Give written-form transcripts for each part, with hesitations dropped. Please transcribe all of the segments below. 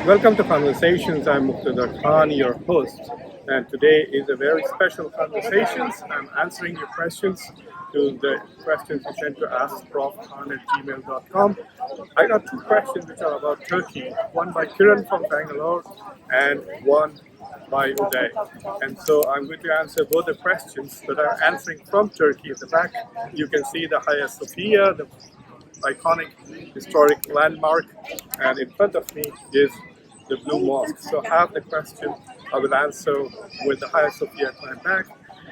Welcome to Khanversations. I'm Muqtedar Khan, your host, and today is a very special Khanversations. I'm answering your questions to the questions you sent to AskProfKhan at gmail.com. I got two questions which are about Turkey, one by Kiran from Bangalore and one by Uday. And so I'm going to answer both the questions that I'm answering from Turkey. At the back, you can see the Hagia Sophia, the iconic historic landmark, and in front of me is the Blue Mosque. So half the question I will answer with the Hagia Sophia at my back,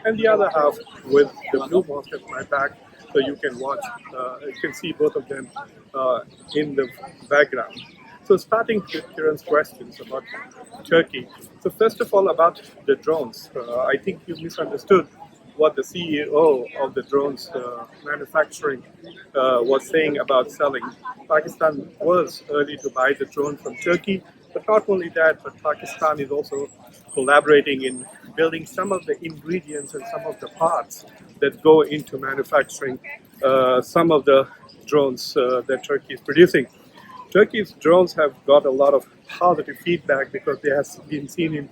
and the other half with the Blue Mosque at my back. So you can watch, you can see both of them in the background. So starting with Kiran's questions about Turkey. So first of all, about the drones. I think you misunderstood what the CEO of the drones manufacturing was saying about selling. Pakistan was early to buy the drone from Turkey, but not only that, but Pakistan is also collaborating in building some of the ingredients and some of the parts that go into manufacturing some of the drones that Turkey is producing. Turkey's drones have got a lot of positive feedback because they have been seen in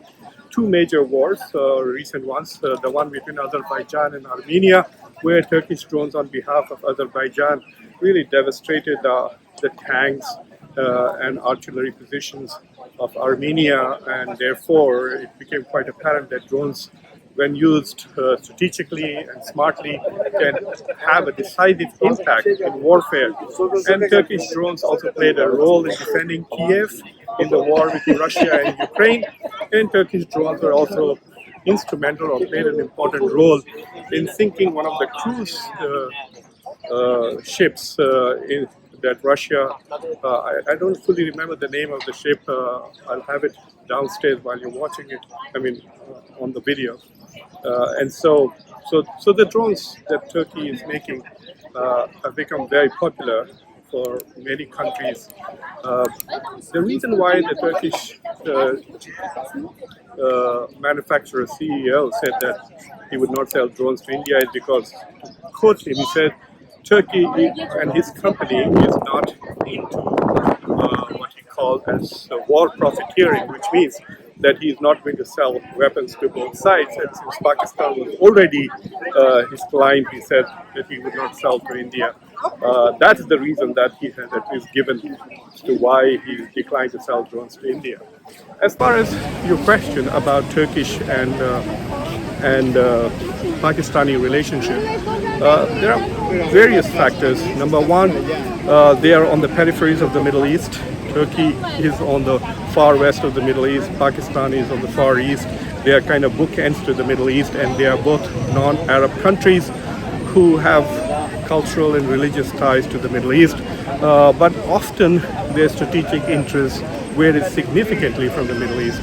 two major wars, recent ones, the one between Azerbaijan and Armenia, where Turkish drones on behalf of Azerbaijan really devastated the tanks and artillery positions of Armenia, and therefore it became quite apparent that drones, when used strategically and smartly, can have a decisive impact in warfare. And Turkish drones also played a role in defending Kiev in the war between Russia and Ukraine. And Turkish drones were also instrumental or played an important role in sinking one of the cruise ships that Russia, I don't fully remember the name of the ship, I'll have it downstairs while you're watching it, on the video. So the drones that Turkey is making have become very popular for many countries. The reason why the Turkish manufacturer CEO said that he would not sell drones to India is because, to quote him, he said, Turkey and his company is not into what he called as war profiteering, which means that he is not going to sell weapons to both sides. And since Pakistan was already his client, he said that he would not sell to India. That's the reason that he has at least given as to why he declined to sell drones to India. As far as your question about Turkish and Pakistani relationship, there are various factors. Number one, they are on the peripheries of the Middle East. Turkey is on the far west of the Middle East. Pakistan is on the far east. They are kind of bookends to the Middle East, and they are both non-Arab countries who have cultural and religious ties to the Middle East. But often their strategic interests vary significantly from the Middle East.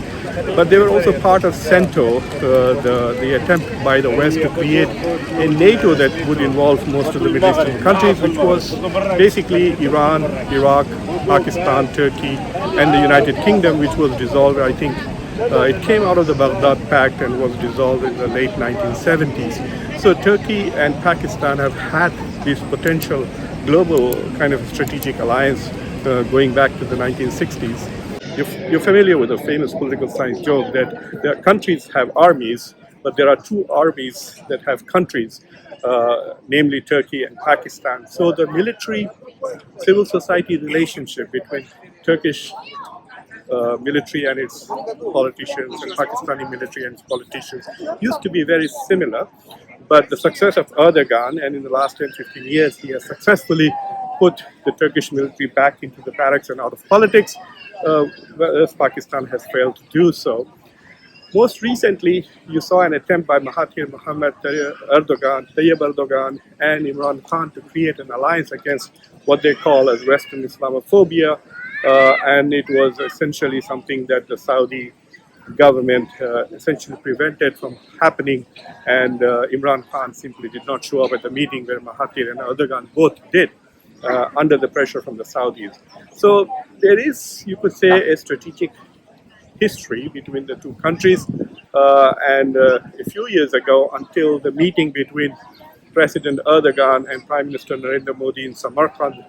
But they were also part of CENTO, the attempt by the West to create a NATO that would involve most of the Middle Eastern countries, which was basically Iran, Iraq, Pakistan, Turkey, and the United Kingdom, which was dissolved, I think, it came out of the Baghdad Pact and was dissolved in the late 1970s. So Turkey and Pakistan have had this potential global kind of strategic alliance going back to the 1960s. You're familiar with the famous political science joke that their countries have armies, but there are two armies that have countries, namely Turkey and Pakistan. So the military-civil society relationship between Turkish military and its politicians and Pakistani military and its politicians used to be very similar. But the success of Erdogan, and in the last 10-15 years, he has successfully put the Turkish military back into the barracks and out of politics, whereas Pakistan has failed to do so. Most recently, you saw an attempt by Mahathir Mohamad, Tayyip Erdogan, and Imran Khan to create an alliance against what they call as Western Islamophobia, and it was essentially something that the Saudi government essentially prevented from happening, and Imran Khan simply did not show up at the meeting where Mahathir and Erdogan both did. Under the pressure from the Saudis. So there is, you could say, a strategic history between the two countries. And a few years ago, until the meeting between President Erdogan and Prime Minister Narendra Modi in Samarkand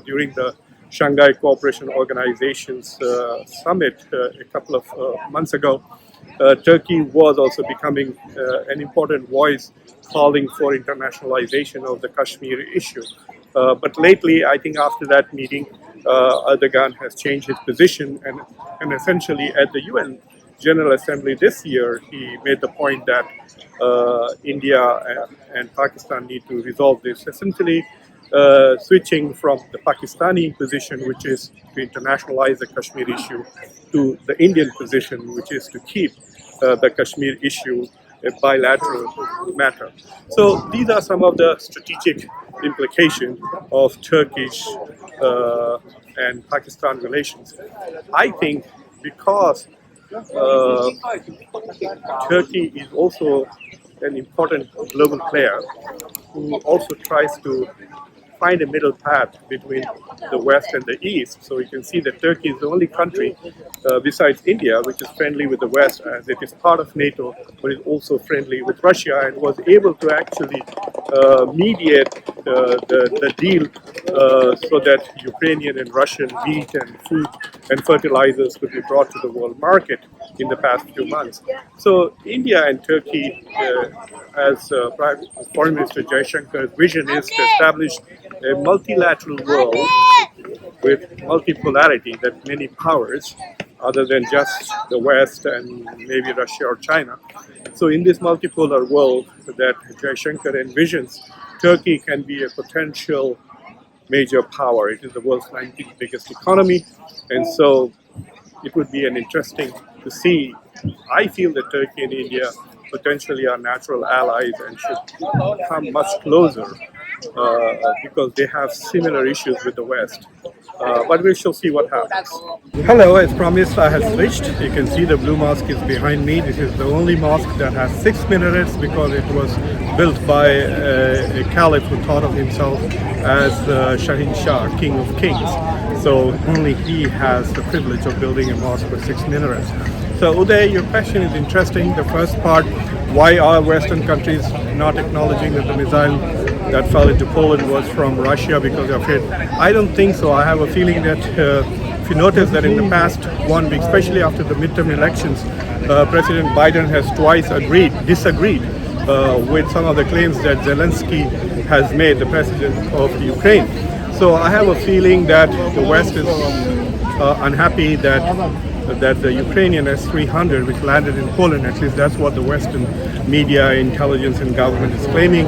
during the Shanghai Cooperation Organization's summit a couple of months ago, Turkey was also becoming an important voice calling for internationalization of the Kashmir issue. But lately, I think after that meeting, Erdogan has changed his position, and essentially at the UN General Assembly this year, he made the point that India and Pakistan need to resolve this. Essentially, switching from the Pakistani position, which is to internationalize the Kashmir issue, to the Indian position, which is to keep the Kashmir issue a bilateral matter. So these are some of the strategic implications of Turkish and Pakistan relations. I think because Turkey is also an important global player who also tries to find a middle path between the West and the East. So you can see that Turkey is the only country besides India which is friendly with the West, as it is part of NATO, but is also friendly with Russia, and was able to actually mediate the deal so that Ukrainian and Russian wheat and food and fertilizers could be brought to the world market in the past few months. So India and Turkey, as Foreign Minister Jaishankar's vision is to establish a multilateral world with multipolarity, that many powers other than just the West and maybe Russia or China. So in this multipolar world that Jaishankar envisions, Turkey can be a potential major power. It is the world's 19th biggest economy, and so it would be an interesting to see. I feel that Turkey and India potentially are natural allies and should come much closer because they have similar issues with the West. But we shall see what happens. Hello, as promised, I have switched. You can see the blue mosque is behind me. This is the only mosque that has 6 minarets because it was built by a caliph who thought of himself as Shahin Shah, King of Kings. So only he has the privilege of building a mosque with 6 minarets. So Uday, your question is interesting. The first part, why are Western countries not acknowledging that the missile that fell into Poland was from Russia because of it? I don't think so. I have a feeling that if you notice that in the past 1 week, especially after the midterm elections, President Biden has twice disagreed with some of the claims that Zelensky has made, the president of Ukraine. So I have a feeling that the West is unhappy that the Ukrainian S-300, which landed in Poland, at least that's what the Western media, intelligence and government is claiming.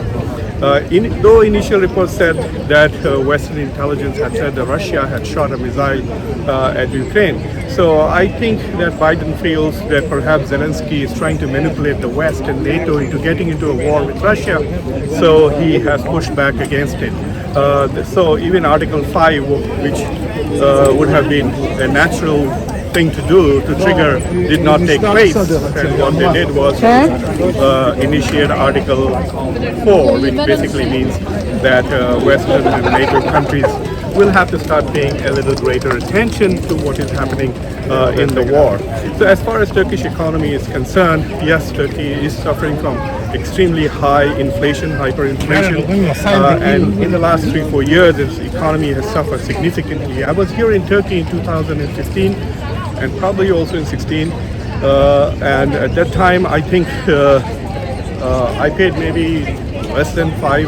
Though initial reports said that Western intelligence had said that Russia had shot a missile at Ukraine. So I think that Biden feels that perhaps Zelensky is trying to manipulate the West and NATO into getting into a war with Russia. So he has pushed back against it. So even Article 5, which would have been a natural thing to do to trigger, did not take place, and what they did was initiate Article 4, which basically means that Western and NATO countries will have to start paying a little greater attention to what is happening in the war. So as far as Turkish economy is concerned, yes, Turkey is suffering from extremely high inflation, hyperinflation, and in the last 3-4 years, its economy has suffered significantly. I was here in Turkey in 2015 and probably also in 16, and at that time I think I paid maybe less than 5,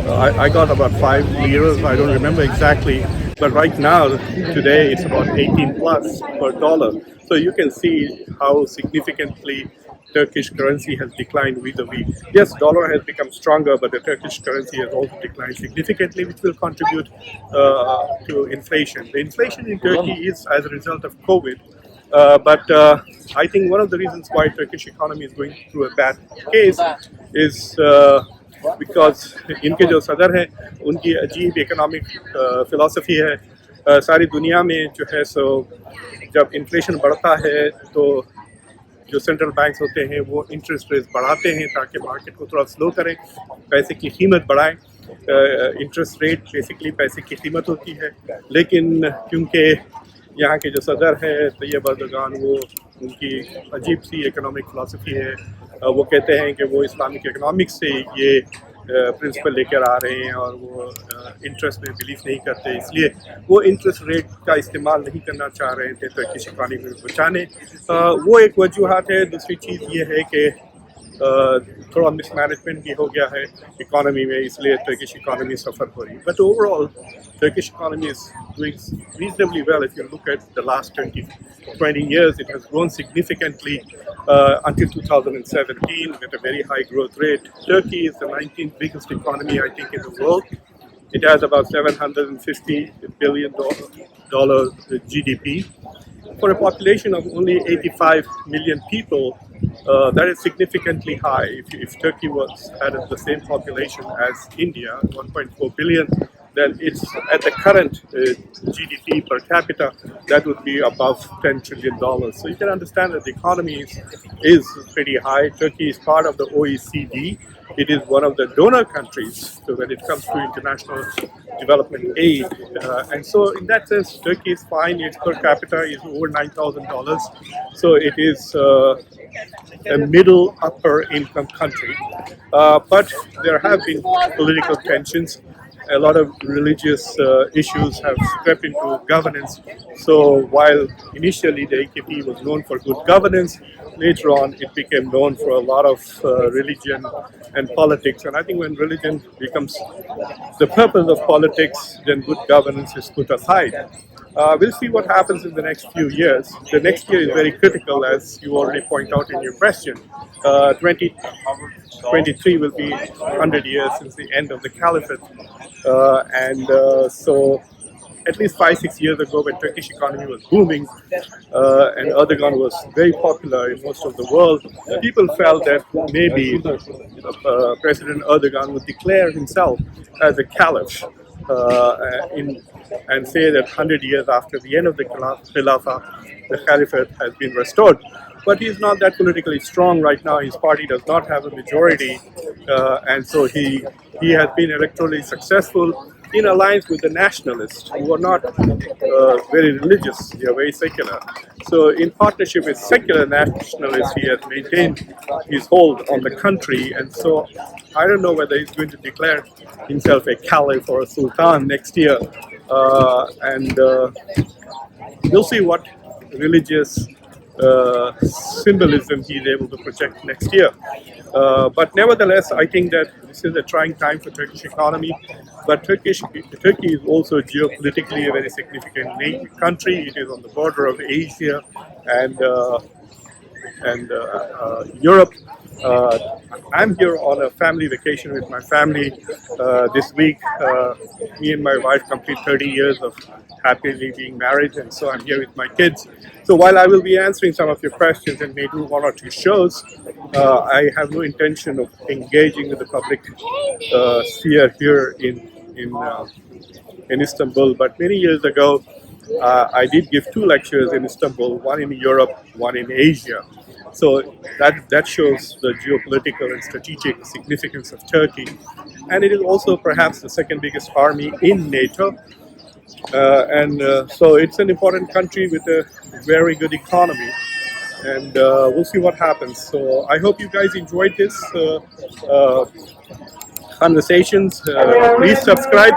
I got about 5 liras, I don't remember exactly, but right now, today, it's about 18 plus per dollar. So you can see how significantly Turkish currency has declined vis-a-vis. Yes, dollar has become stronger, but the Turkish currency has also declined significantly, which will contribute to inflation. The inflation in Turkey is as a result of COVID, but I think one of the reasons why Turkish economy is going through a bad case is because इनके जो सदर हैं उनकी अजीब economic philosophy है. सारी दुनिया में जो है सो जब इन्फ्लेशन बढ़ता है तो जो सेंट्रल बैंक्स होते हैं वो इंटरेस्ट रेट बढ़ाते हैं ताकि मार्केट को थोड़ा स्लो करें, पैसे की कीमत बढ़ाएं. इंटरेस्ट रेट बेसिकली पैसे की कीमत होती है, लेकिन क्योंकि यहाँ के जो सदर है तैयब अर्दोगान, वो उनकी अजीब सी इकोनॉमिक फ़िलासफ़ी है. वो कहते हैं कि वो इस्लामिक इकोनॉमिक्स से ये प्रिंसिपल लेकर आ रहे हैं और वो इंटरेस्ट में बिलीव नहीं करते, इसलिए वो इंटरेस्ट रेट का इस्तेमाल नहीं करना चाह रहे थे टर्किश इकॉनमी को बचाने। वो एक वजूहत है। दूसरी चीज़ ये है कि थोड़ा मिसमैनेजमेंट भी हो गया है इकोनॉमी में, इसलिए टर्किश इकोनॉमी सफ़र हो रही है। But overall Turkish economy is doing reasonably well. If you look at the last 20 years, it has grown significantly until 2017 with a very high growth rate. Turkey is the 19th biggest economy, I think, in the world. It has about $750 billion GDP. For a population of only 85 million people, that is significantly high. If Turkey had the same population as India, 1.4 billion, then it's at the current GDP per capita, that would be above $10 trillion. So you can understand that the economy is pretty high. Turkey is part of the OECD. It is one of the donor countries so when it comes to international development aid. And so in that sense, Turkey is fine. Its per capita is over $9,000. So it is a middle upper income country. But there have been political tensions. A lot of religious issues have crept into governance. So while initially the AKP was known for good governance, later on it became known for a lot of religion and politics. And I think when religion becomes the purpose of politics, then good governance is put aside. We'll see what happens in the next few years. The next year is very critical, as you already point out in your question. 2023 will be 100 years since the end of the caliphate. So at least 5-6 years ago, when Turkish economy was booming and Erdogan was very popular in most of the world, people felt that maybe President Erdogan would declare himself as a caliph and say that 100 years after the end of the Khilafah, the Caliphate has been restored. But he's not that politically strong right now. His party does not have a majority, and so he has been electorally successful in alliance with the nationalists, who are not very religious. They are very secular. So in partnership with secular nationalists, he has maintained his hold on the country. And so I don't know whether he's going to declare himself a caliph or a sultan next year. We'll see what religious symbolism he is able to project next year. But nevertheless, I think that this is a trying time for Turkish economy. But Turkey is also geopolitically a very significant country. It is on the border of Asia and Europe. I'm here on a family vacation with my family this week. Me and my wife complete 30 years of happily being married, and so I'm here with my kids. So while I will be answering some of your questions and may do one or two shows, I have no intention of engaging with the public sphere here in Istanbul. But many years ago, I did give 2 lectures in Istanbul, one in Europe, one in Asia. So that shows the geopolitical and strategic significance of Turkey. And it is also perhaps the second biggest army in NATO. So it's an important country with a very good economy. And we'll see what happens. So I hope you guys enjoyed this Khanversations. Please subscribe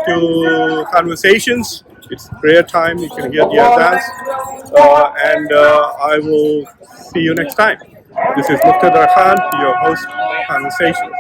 to Khanversations. It's prayer time. You can hear the adhans. I will see you next time. This is Muqtedar Khan, your host, Khanversations.